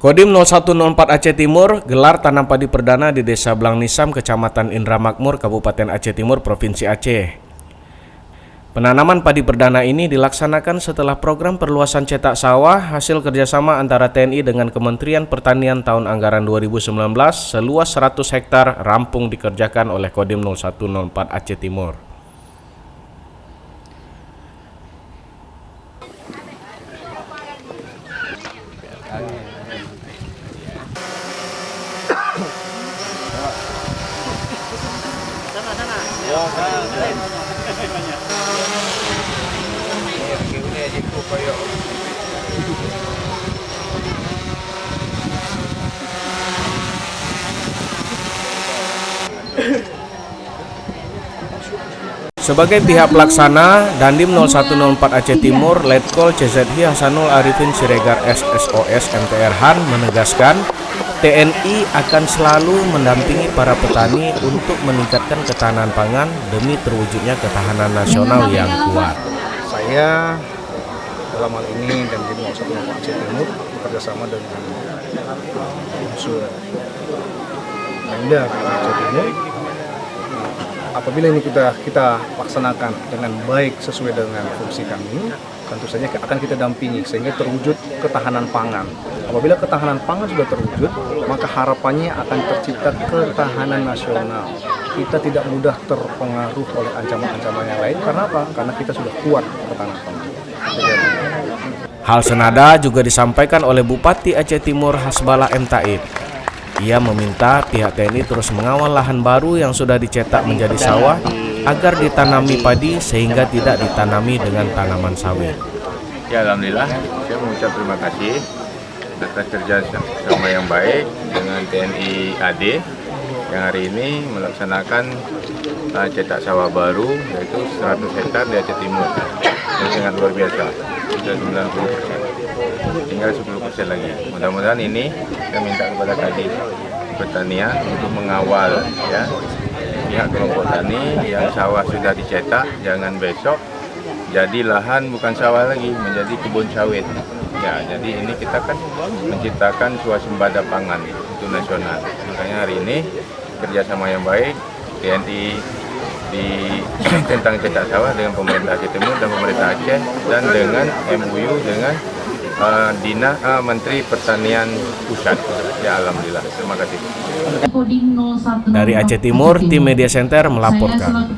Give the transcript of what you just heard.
Kodim 0104 Aceh Timur gelar tanam padi perdana di Desa Blang Nisam, Kecamatan Indra Makmur, Kabupaten Aceh Timur, Provinsi Aceh. Penanaman padi perdana ini dilaksanakan setelah program perluasan cetak sawah hasil kerjasama antara TNI dengan Kementerian Pertanian tahun anggaran 2019 seluas 100 hektar rampung dikerjakan oleh Kodim 0104 Aceh Timur. Sebagai pihak pelaksana, Dandim 0104 Aceh Timur, Letkol CZH Hasanul Arifin Siregar SSOS MTR Han menegaskan, TNI akan selalu mendampingi para petani untuk meningkatkan ketahanan pangan demi terwujudnya ketahanan nasional yang kuat. Saya dalam hal ini Dandim 0104 Aceh Timur bekerjasama dengan unsur Pemda Aceh Timur. Apabila ini kita laksanakan dengan baik sesuai dengan fungsi kami, tentu saja akan kita dampingi sehingga terwujud ketahanan pangan. Apabila ketahanan pangan sudah terwujud, maka harapannya akan tercipta ketahanan nasional. Kita tidak mudah terpengaruh oleh ancaman-ancaman yang lain. Karena apa? Karena kita sudah kuat ketahanan pangan. Hal senada juga disampaikan oleh Bupati Aceh Timur Hasbalah M. Taib. Ia meminta pihak TNI terus mengawal lahan baru yang sudah dicetak menjadi sawah agar ditanami padi sehingga tidak ditanami dengan tanaman sawit. Ya, alhamdulillah, saya mengucap terima kasih atas kerjasama yang baik dengan TNI AD yang hari ini melaksanakan cetak sawah baru yaitu 100 hektar di Aceh Timur. Yang sangat luar biasa, sudah 90%. Tinggal 10% lagi. Mudah-mudahan ini saya minta kepada Kadin Pertanian untuk mengawal ya pihak kelompok tani yang sawah sudah dicetak, jangan besok jadi lahan bukan sawah lagi menjadi kebun sawit. Ya, jadi ini kita kan menciptakan swasembada pangan untuk nasional. Makanya hari ini kerjasama yang baik TNI tentang cetak sawah dengan pemerintah Aceh Timur dan pemerintah Aceh dan dengan MOU dengan Menteri Pertanian Pusat. Ya, alhamdulillah. Terima kasih. Dari Aceh Timur, tim Media Center melaporkan.